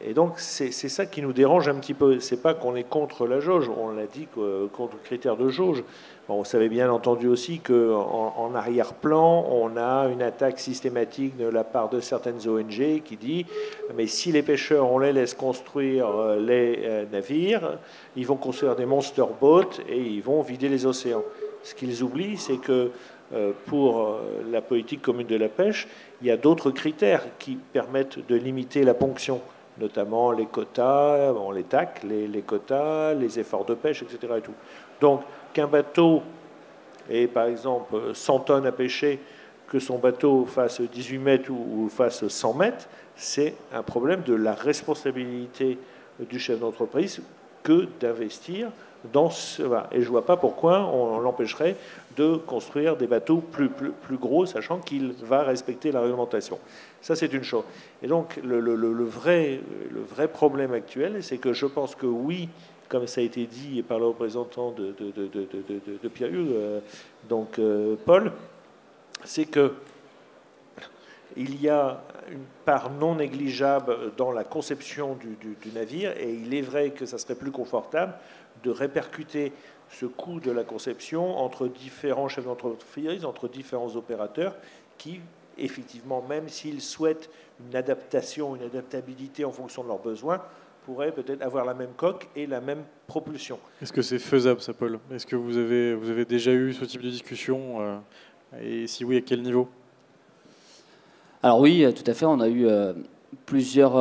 Et donc, c'est ça qui nous dérange un petit peu. C'est pas qu'on est contre la jauge, on l'a dit, contre le critère de jauge. Bon, vous savez bien entendu aussi qu'en arrière-plan, on a une attaque systématique de la part de certaines ONG qui dit « mais si les pêcheurs, on les laisse construire les navires, ils vont construire des monster boats et ils vont vider les océans ». Ce qu'ils oublient, c'est que pour la politique commune de la pêche, il y a d'autres critères qui permettent de limiter la ponction, notamment les quotas, les TAC, les quotas, les efforts de pêche, etc. Et tout. Donc, qu'un bateau ait, par exemple, 100 tonnes à pêcher, que son bateau fasse 18 mètres ou fasse 100 mètres, c'est un problème de la responsabilité du chef d'entreprise que d'investir dans ce... Et je ne vois pas pourquoi on l'empêcherait de construire des bateaux plus gros, sachant qu'il va respecter la réglementation. Ça, c'est une chose. Et donc, le vrai problème actuel, c'est que je pense que oui, comme ça a été dit par le représentant de Pierre-Hugues, Paul, c'est que il y a une part non négligeable dans la conception du navire, et il est vrai que ça serait plus confortable de répercuter ce coût de la conception entre différents chefs d'entreprise, entre différents opérateurs qui, effectivement, même s'ils souhaitent une adaptation, une adaptabilité en fonction de leurs besoins, pourraient peut-être avoir la même coque et la même propulsion. Est-ce que c'est faisable, ça, Paul? Est-ce que vous avez déjà eu ce type de discussion et si oui, à quel niveau? Alors oui, tout à fait. On a eu plusieurs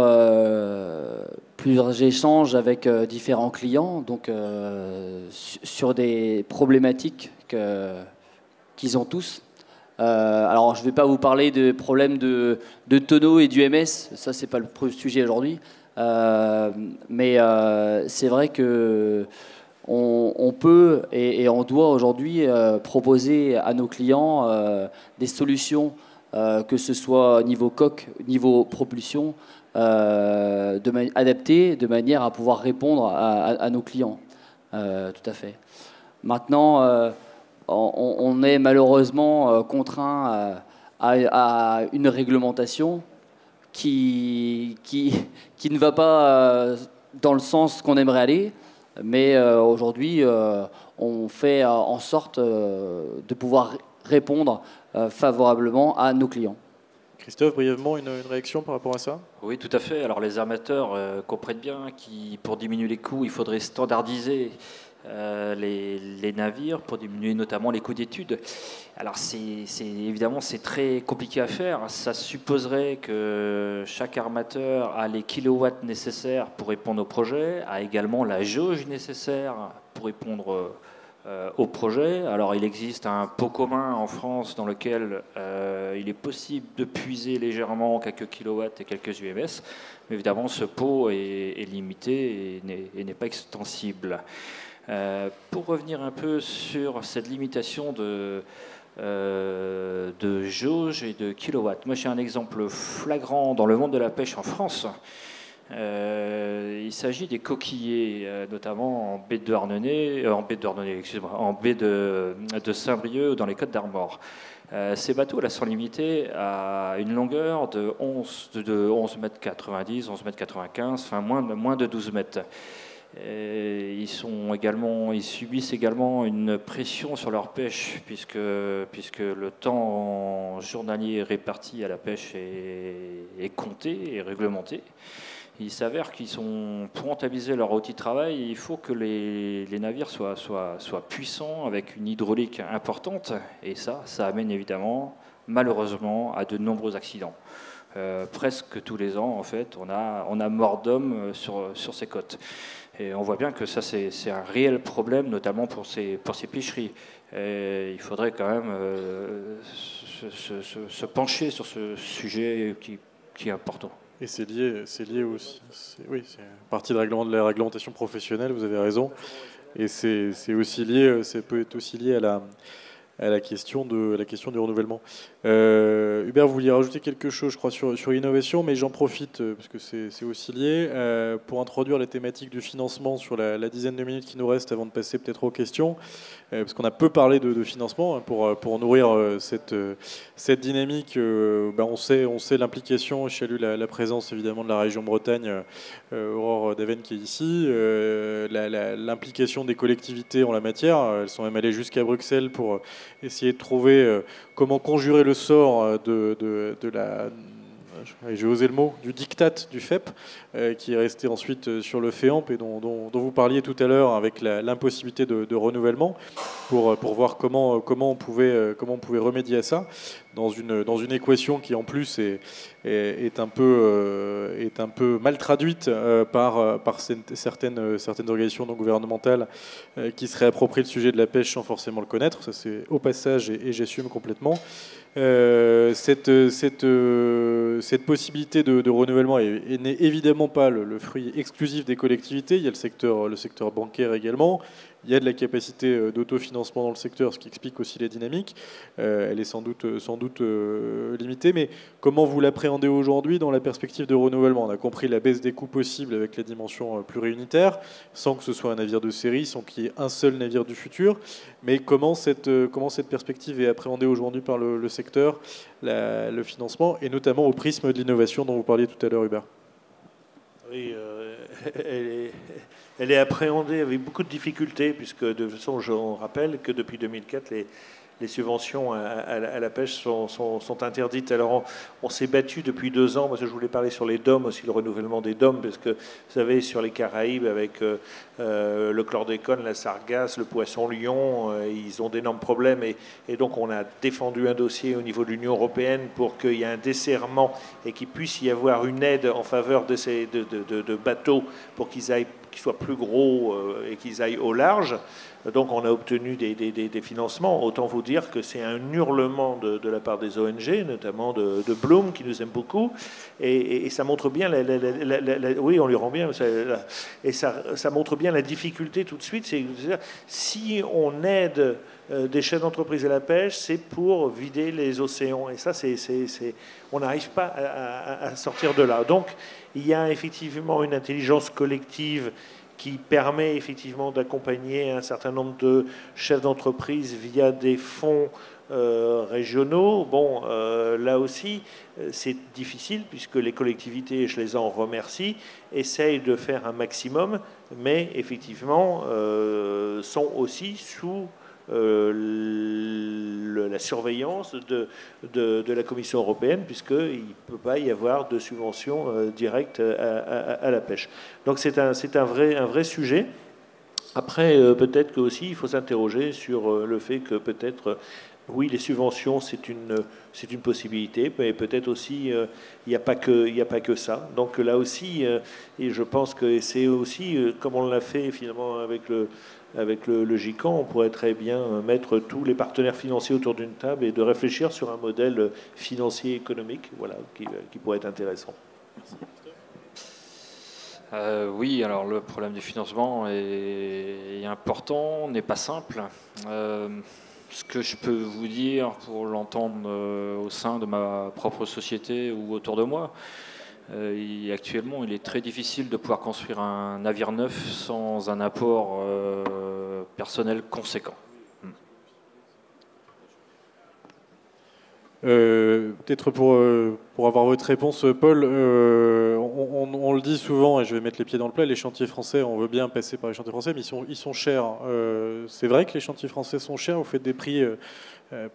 échanges avec différents clients, donc sur des problématiques qu'ils ont tous. Alors je ne vais pas vous parler de problèmes de tonneaux et d'UMS, ça c'est pas le sujet aujourd'hui. Mais c'est vrai que on peut et on doit aujourd'hui proposer à nos clients des solutions, que ce soit niveau coque, niveau propulsion, adaptées de manière à pouvoir répondre à nos clients. Tout à fait. Maintenant, on est malheureusement contraint à une réglementation qui ne va pas dans le sens qu'on aimerait aller, mais aujourd'hui, on fait en sorte de pouvoir répondre favorablement à nos clients. Christophe, brièvement, une réaction par rapport à ça? Oui, tout à fait. Alors les armateurs comprennent bien que pour diminuer les coûts, il faudrait standardiser les navires pour diminuer notamment les coûts d'études. Alors évidemment c'est très compliqué à faire. Ça supposerait que chaque armateur a les kilowatts nécessaires pour répondre au projet, a également la jauge nécessaire pour répondre au projet. Alors il existe un pot commun en France dans lequel il est possible de puiser légèrement quelques kilowatts et quelques UMS, mais évidemment ce pot est limité et n'est pas extensible. Pour revenir un peu sur cette limitation de jauge et de kilowatts, moi j'ai un exemple flagrant dans le monde de la pêche en France. Il s'agit des coquillers, notamment en baie de Douarnenez, en baie de Saint-Brieuc ou dans les Côtes d'Armor. Ces bateaux là sont limités à une longueur de 11 mètres 90, 11 mètres 95, enfin moins de 12 mètres. Ils subissent également une pression sur leur pêche puisque le temps journalier réparti à la pêche est compté et réglementé. Il s'avère pour rentabiliser leur outil de travail, il faut que les navires soient puissants avec une hydraulique importante, et ça amène évidemment, malheureusement, à de nombreux accidents. Presque tous les ans, en fait, on a mort d'hommes sur ces côtes. Et on voit bien que ça, c'est un réel problème, notamment pour ces pêcheries. Et il faudrait quand même se pencher sur ce sujet qui est important. Et c'est lié aussi. Oui, c'est partie de la réglementation professionnelle, vous avez raison. Et c'est aussi lié, ça peut être aussi lié à la question du renouvellement. Hubert, vous vouliez rajouter quelque chose, je crois, sur l'innovation, mais j'en profite, parce que c'est aussi lié, pour introduire la thématique du financement sur la dizaine de minutes qui nous reste avant de passer peut-être aux questions, parce qu'on a peu parlé de financement, hein, pour nourrir cette dynamique. On sait l'implication, je salue la présence évidemment de la région Bretagne, Aurore Daven qui est ici, l'implication des collectivités en la matière. Elles sont même allées jusqu'à Bruxelles pour essayer de trouver comment conjurer le sort de la j'ai osé le mot, du diktat du FEP, qui est resté ensuite sur le FEAMP et dont vous parliez tout à l'heure avec l'impossibilité de renouvellement, pour voir comment on pouvait remédier à ça dans une équation qui en plus est un peu mal traduite par certaines organisations non gouvernementales qui se réapproprient le sujet de la pêche sans forcément le connaître. Ça, c'est au passage, et j'assume complètement. Cette possibilité de renouvellement n'est évidemment pas le fruit exclusif des collectivités. Il y a le secteur bancaire également. Il y a de la capacité d'autofinancement dans le secteur, ce qui explique aussi les dynamiques. Elle est sans doute limitée, mais comment vous l'appréhendez aujourd'hui dans la perspective de renouvellement? On a compris la baisse des coûts possible avec la dimension pluriunitaire, sans que ce soit un navire de série, sans qu'il y ait un seul navire du futur. Mais comment cette perspective est appréhendée aujourd'hui par le secteur, le financement, et notamment au prisme de l'innovation dont vous parliez tout à l'heure, Hubert? Oui, elle est appréhendée avec beaucoup de difficultés, puisque de toute façon, on rappelle que depuis 2004, les subventions à la pêche sont interdites. Alors, on s'est battu depuis 2 ans, parce que je voulais parler sur les DOM aussi, le renouvellement des DOM, parce que, vous savez, sur les Caraïbes, avec le chlordécone, la sargasse, le poisson-lion, ils ont d'énormes problèmes. Et donc, on a défendu un dossier au niveau de l'Union européenne pour qu'il y ait un desserrement et qu'il puisse y avoir une aide en faveur de bateaux pour qu'ils soient plus gros et qu'ils aillent au large. Donc on a obtenu des financements. Autant vous dire que c'est un hurlement de la part des ONG, notamment de Bloom, qui nous aime beaucoup. Et ça montre bien, oui, on lui rend bien, et ça montre bien la difficulté tout de suite. C'est-à-dire, si on aide des chefs d'entreprise à la pêche, c'est pour vider les océans. Et ça, on n'arrive pas à sortir de là. Donc il y a effectivement une intelligence collective qui permet effectivement d'accompagner un certain nombre de chefs d'entreprise via des fonds régionaux. Bon, là aussi, c'est difficile puisque les collectivités, et je les en remercie, essayent de faire un maximum, mais effectivement sont aussi sous la surveillance de la Commission européenne, puisqu'il ne peut pas y avoir de subventions directes à la pêche. Donc c'est un vrai sujet. Après, peut-être qu'aussi, il faut s'interroger sur le fait que peut-être, oui, les subventions, c'est une possibilité, mais peut-être aussi, il n'y a pas que ça. Donc là aussi, et je pense que c'est aussi, comme on l'a fait finalement avec le GICAN, on pourrait très bien mettre tous les partenaires financiers autour d'une table et de réfléchir sur un modèle financier économique, voilà, qui pourrait être intéressant. Oui, alors le problème du financement est important, n'est pas simple. Ce que je peux vous dire, pour l'entendre au sein de ma propre société ou autour de moi, actuellement, il est très difficile de pouvoir construire un navire neuf sans un apport personnel conséquent. Peut-être pour avoir votre réponse, Paul, on le dit souvent, et je vais mettre les pieds dans le plat, les chantiers français, on veut bien passer par les chantiers français, mais ils sont chers. C'est vrai que les chantiers français sont chers, vous faites des prix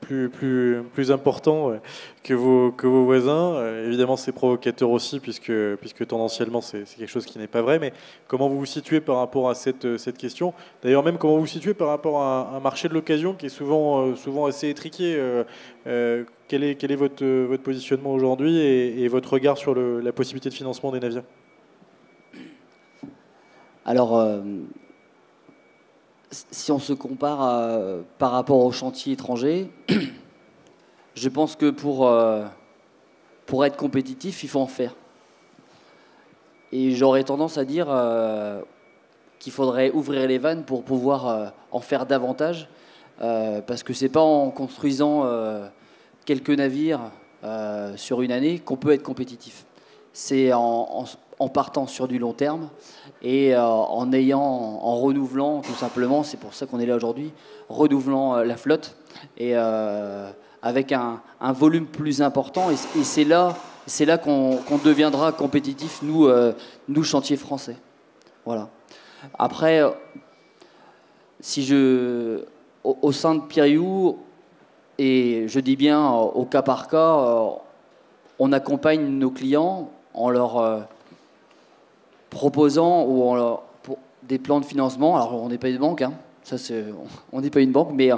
plus importants que vos voisins. Évidemment, c'est provocateur aussi, puisque tendanciellement, c'est quelque chose qui n'est pas vrai, mais comment vous vous situez par rapport à cette question? D'ailleurs, même comment vous vous situez par rapport à un marché de l'occasion qui est souvent assez étriqué. Quel est votre positionnement aujourd'hui et votre regard sur la possibilité de financement des navires? Alors, si on se compare par rapport aux chantiers étrangers, je pense que pour être compétitif, il faut en faire. Et j'aurais tendance à dire qu'il faudrait ouvrir les vannes pour pouvoir en faire davantage, parce que c'est pas en construisant quelques navires sur une année qu'on peut être compétitif. C'est en partant sur du long terme et en renouvelant tout simplement, c'est pour ça qu'on est là aujourd'hui, renouvelant la flotte et avec un volume plus important. Et c'est là qu'on deviendra compétitif, nous chantiers français. Voilà. Après, au sein de Piriou, et je dis bien au cas par cas, on accompagne nos clients en leur proposant ou pour des plans de financement. Alors, on n'est pas une banque, hein. Ça, on n'est pas une banque, mais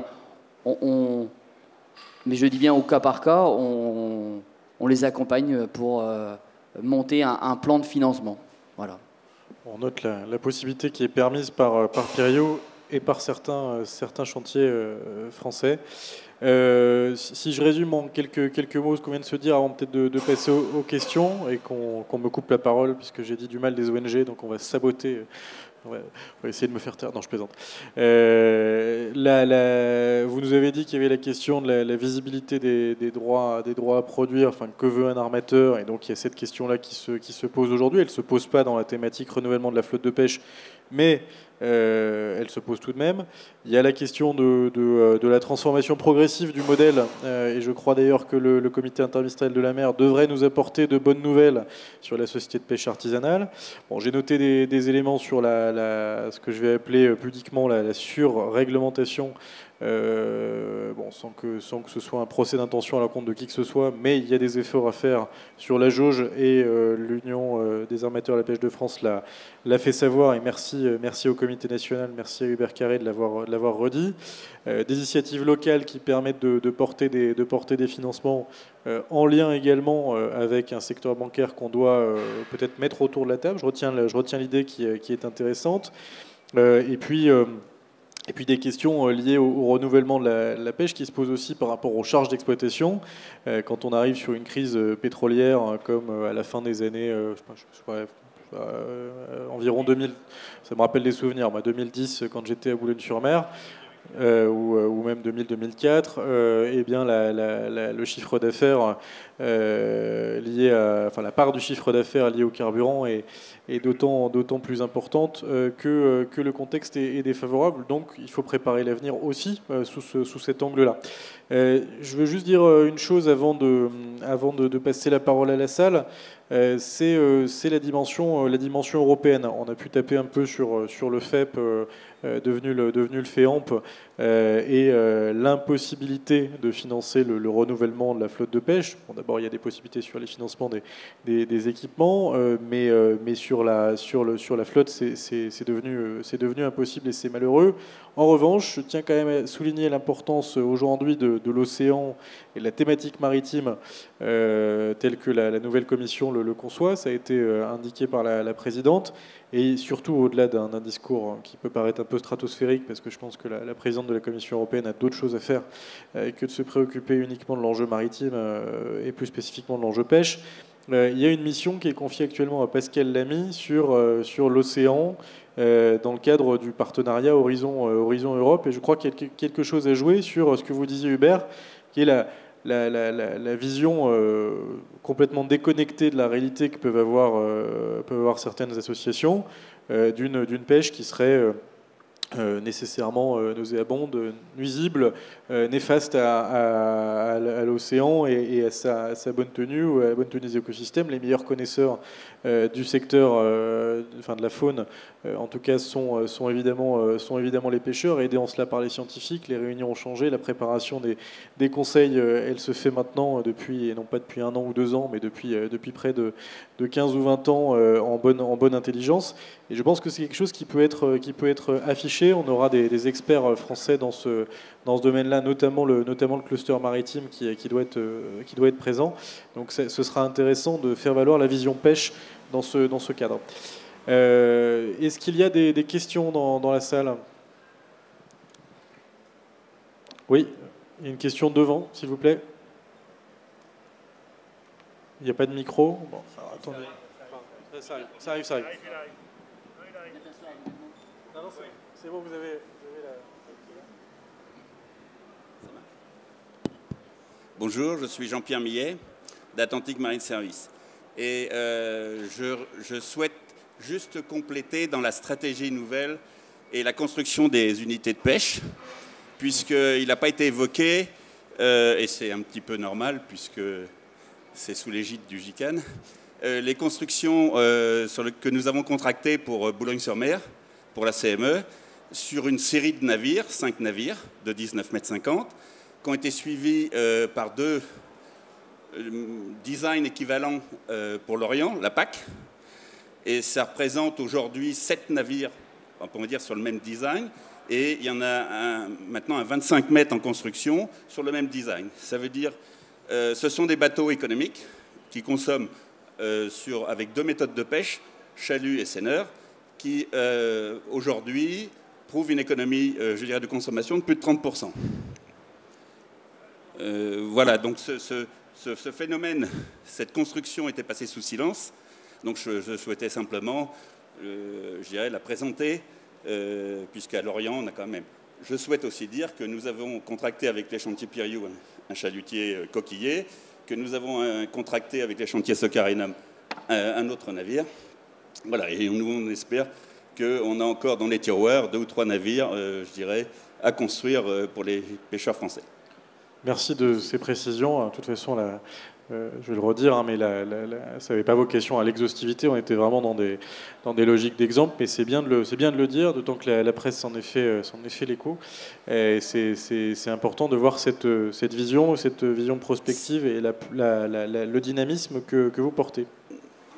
mais je dis bien au cas par cas, on les accompagne pour monter un plan de financement. Voilà. On note la possibilité qui est permise par Pirio et par certains chantiers français. Si je résume en quelques mots ce qu'on vient de se dire avant peut-être de passer aux questions et qu'on me coupe la parole puisque j'ai dit du mal des ONG, donc on va saboter. On va essayer de me faire taire. Non, je plaisante. Vous nous avez dit qu'il y avait la question de la visibilité des droits à produire, enfin que veut un armateur, et donc il y a cette question-là qui se pose aujourd'hui. Elle ne se pose pas dans la thématique renouvellement de la flotte de pêche, mais elle se pose tout de même. Il y a la question de la transformation progressive du modèle, et je crois d'ailleurs que le comité interministériel de la mer devrait nous apporter de bonnes nouvelles sur la société de pêche artisanale. Bon, j'ai noté des éléments sur ce que je vais appeler pudiquement la surréglementation, sans que ce soit un procès d'intention à l'encontre de qui que ce soit, mais il y a des efforts à faire sur la jauge, et l'Union des armateurs de la pêche de France l'a fait savoir, et merci au comité national, merci à Hubert Carré de l'avoir redit. Des initiatives locales qui permettent de porter des financements en lien également avec un secteur bancaire qu'on doit peut-être mettre autour de la table. Je retiens l'idée qui est intéressante. Et puis des questions liées au renouvellement de la pêche qui se posent aussi par rapport aux charges d'exploitation. Quand on arrive sur une crise pétrolière comme à la fin des années, environ 2000, ça me rappelle des souvenirs, 2010 quand j'étais à Boulogne-sur-Mer, ou même 2000-2004, eh bien le chiffre d'affaires lié la part du chiffre d'affaires lié au carburant est d'autant plus importante que le contexte est défavorable. Donc il faut préparer l'avenir aussi sous cet angle-là. Je veux juste dire une chose avant de passer la parole à la salle. C'est la dimension européenne. On a pu taper un peu sur le FEP devenu le FEAMP et l'impossibilité de financer le renouvellement de la flotte de pêche. Bon, d'abord, il y a des possibilités sur les financements des équipements, mais sur la flotte, c'est devenu impossible et c'est malheureux. En revanche, je tiens quand même à souligner l'importance aujourd'hui de l'océan et de la thématique maritime telle que la nouvelle commission le conçoit. Ça a été indiqué par la présidente. Et surtout, au-delà d'un discours qui peut paraître un peu stratosphérique, parce que je pense que la présidente de la Commission européenne a d'autres choses à faire que de se préoccuper uniquement de l'enjeu maritime et plus spécifiquement de l'enjeu pêche. Il y a une mission qui est confiée actuellement à Pascal Lamy sur l'océan dans le cadre du partenariat Horizon Europe. Et je crois qu'il y a quelque chose à jouer sur ce que vous disiez, Hubert, qui est la vision complètement déconnectée de la réalité que peuvent avoir certaines associations d'une pêche qui serait nécessairement nauséabonde, nuisible, néfaste à l'océan et à sa bonne tenue ou à la bonne tenue des écosystèmes. Les meilleurs connaisseurs du secteur, de la faune, en tout cas, sont évidemment les pêcheurs, aidés en cela par les scientifiques. Les réunions ont changé, la préparation des conseils, elle se fait maintenant depuis, et non pas depuis 1 an ou 2 ans, mais depuis près de 15 ou 20 ans en bonne intelligence. Et je pense que c'est quelque chose qui peut être affiché. On aura des experts français dans ce domaine-là, notamment le cluster maritime qui doit être présent. Donc ce sera intéressant de faire valoir la vision pêche dans ce cadre. Est-ce qu'il y a des questions dans la salle? Oui, il y a une question devant, s'il vous plaît. Il n'y a pas de micro. Bon, alors, attendez. Ça arrive. Non, c'est bon, vous avez la... Bonjour, je suis Jean-Pierre Millet d'Atlantic Marine Service. Et je souhaite juste compléter dans la stratégie nouvelle et la construction des unités de pêche, puisqu'il n'a pas été évoqué, et c'est un petit peu normal, puisque c'est sous l'égide du GICAN, les constructions que nous avons contractées pour Boulogne-sur-Mer, pour la CME, sur une série de navires, 5 navires de 19,50 m, qui ont été suivis par 2 design équivalent pour l'Orient, la PAC, et ça représente aujourd'hui 7 navires, on pourrait dire, sur le même design, et il y en a maintenant un 25 mètres en construction sur le même design. Ça veut dire ce sont des bateaux économiques qui consomment avec 2 méthodes de pêche, chalut et seineur, qui aujourd'hui prouvent une économie, je dirais, de consommation de plus de 30%. Voilà, donc ce phénomène, cette construction était passée sous silence. Donc je souhaitais simplement, je dirais, la présenter, puisqu'à Lorient, on a quand même... Je souhaite aussi dire que nous avons contracté avec les chantiers Piriou un chalutier coquillé, que nous avons contracté avec les chantiers Socarinam un autre navire. Voilà, et nous, on espère qu'on a encore dans les tiroirs 2 ou 3 navires, je dirais, à construire pour les pêcheurs français. Merci de ces précisions. De toute façon, je vais le redire, hein, mais ça n'avait pas vocation à l'exhaustivité. On était vraiment dans des logiques d'exemple, mais c'est bien de le dire, d'autant que la presse s'en est fait l'écho. C'est important de voir cette vision prospective et le dynamisme que vous portez.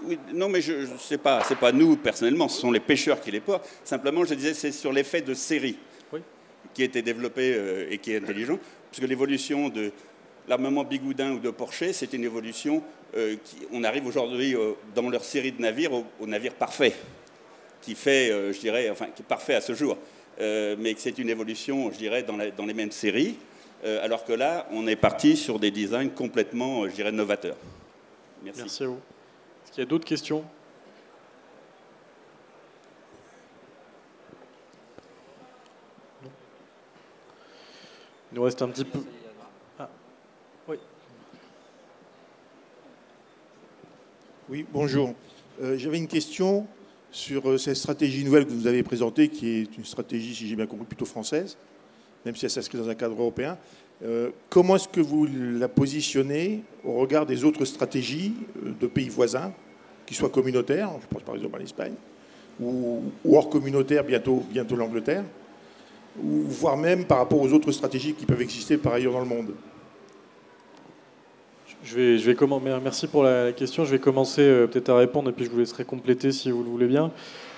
Oui, non, mais c'est pas nous personnellement, ce sont les pêcheurs qui les portent. Simplement, je disais, c'est sur l'effet de série qui a été développé et qui est intelligent, parce que l'évolution de l'armement Bigoudin ou de Porcher, c'est une évolution on arrive aujourd'hui dans leur série de navires au navire parfait, qui fait, je dirais, enfin, qui est parfait à ce jour, mais que c'est une évolution, je dirais, dans les mêmes séries, alors que là, on est parti sur des designs complètement, je dirais, novateurs. Merci. Merci à vous. Est-ce qu'il y a d'autres questions ? Non. Il nous reste un petit peu... Ah, oui. Oui, bonjour. J'avais une question sur cette stratégie nouvelle que vous avez présentée, qui est une stratégie, si j'ai bien compris, plutôt française, même si elle s'inscrit dans un cadre européen. Comment est-ce que vous la positionnez au regard des autres stratégies de pays voisins, qui soient communautaires, je pense par exemple à l'Espagne, ou hors communautaire, bientôt l'Angleterre, ou voire même par rapport aux autres stratégies qui peuvent exister par ailleurs dans le monde? Merci pour la question. Je vais commencer peut-être à répondre et puis je vous laisserai compléter si vous le voulez bien.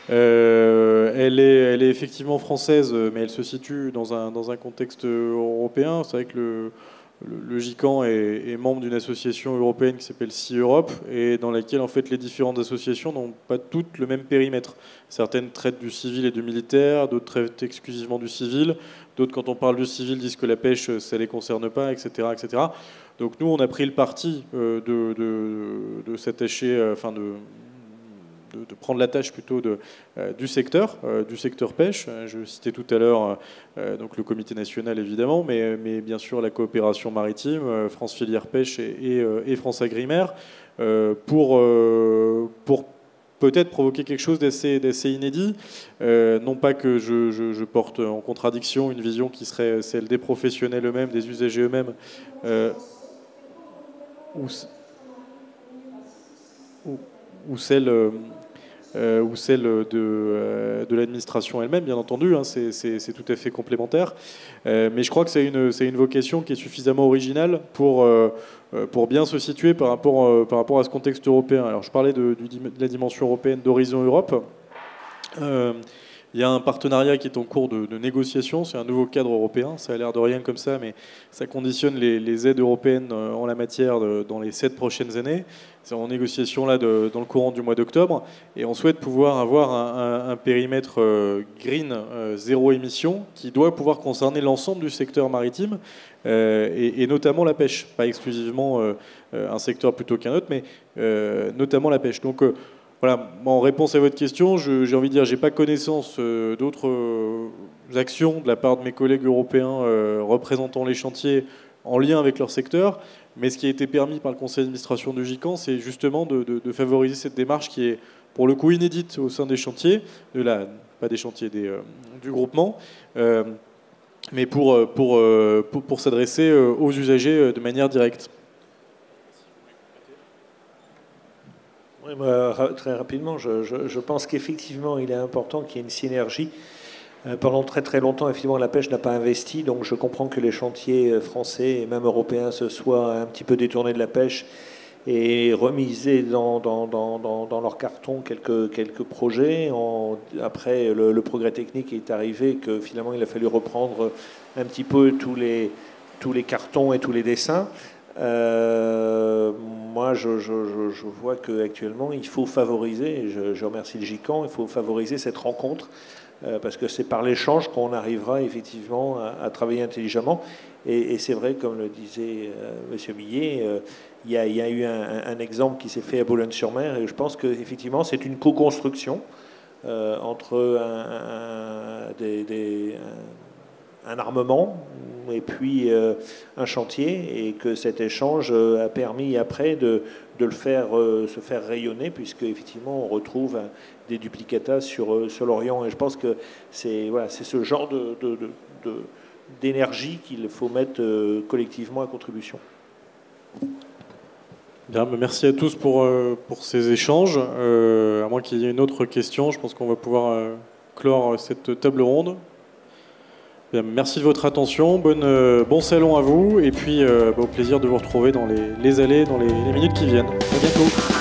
Elle est effectivement française, mais elle se situe dans un contexte européen. C'est vrai que le GICAN est membre d'une association européenne qui s'appelle Sea Europe et dans laquelle en fait les différentes associations n'ont pas toutes le même périmètre. Certaines traitent du civil et du militaire, d'autres traitent exclusivement du civil, d'autres quand on parle du civil disent que la pêche ça les concerne pas, etc., etc. Donc nous on a pris le parti de s'attacher, enfin de prendre la tâche plutôt du secteur pêche. Je citais tout à l'heure donc le comité national évidemment, mais bien sûr la coopération maritime, France Filière Pêche et France Agrimer, pour peut-être provoquer quelque chose d'assez inédit. Non pas que je porte en contradiction une vision qui serait celle des professionnels eux-mêmes, des usagers eux-mêmes, ou celle de l'administration elle-même, bien entendu, hein, c'est tout à fait complémentaire. Mais je crois que c'est une vocation qui est suffisamment originale pour bien se situer par rapport à ce contexte européen. Alors je parlais de la dimension européenne d'Horizon Europe. Il y a un partenariat qui est en cours de négociation, c'est un nouveau cadre européen, ça a l'air de rien comme ça, mais ça conditionne les aides européennes en la matière dans les 7 prochaines années. C'est en négociation là dans le courant du mois d'octobre, et on souhaite pouvoir avoir un périmètre green, zéro émission, qui doit pouvoir concerner l'ensemble du secteur maritime, et notamment la pêche, pas exclusivement un secteur plutôt qu'un autre, mais notamment la pêche. Donc voilà, en réponse à votre question, j'ai envie de dire, j'ai pas connaissance d'autres actions de la part de mes collègues européens représentant les chantiers en lien avec leur secteur, mais ce qui a été permis par le conseil d'administration du GICAN, c'est justement de favoriser cette démarche qui est pour le coup inédite au sein des chantiers, pas des chantiers, du groupement, mais pour s'adresser aux usagers de manière directe. Oui, très rapidement, je pense qu'effectivement, il est important qu'il y ait une synergie Pendant très très longtemps, effectivement, la pêche n'a pas investi, donc je comprends que les chantiers français et même européens se soient un petit peu détournés de la pêche et remisé dans leur carton quelques projets. Après, le progrès technique est arrivé, que finalement il a fallu reprendre un petit peu tous les cartons et tous les dessins. Moi, je vois qu'actuellement, il faut favoriser, et je remercie le GICAN, il faut favoriser cette rencontre, parce que c'est par l'échange qu'on arrivera effectivement à travailler intelligemment. Et c'est vrai, comme le disait M. Millet, il y a eu un exemple qui s'est fait à Boulogne-sur-Mer, et je pense qu'effectivement, c'est une co-construction entre un armement et puis un chantier, et que cet échange a permis après de le faire se faire rayonner, puisque effectivement on retrouve des duplicata sur l'Orient, et je pense que c'est ce genre d'énergie qu'il faut mettre collectivement à contribution. Bien, merci à tous pour ces échanges. À moins qu'il y ait une autre question, je pense qu'on va pouvoir clore cette table ronde. Bien, merci de votre attention, bon salon à vous, et puis au plaisir de vous retrouver dans les allées, dans les minutes qui viennent. À bientôt.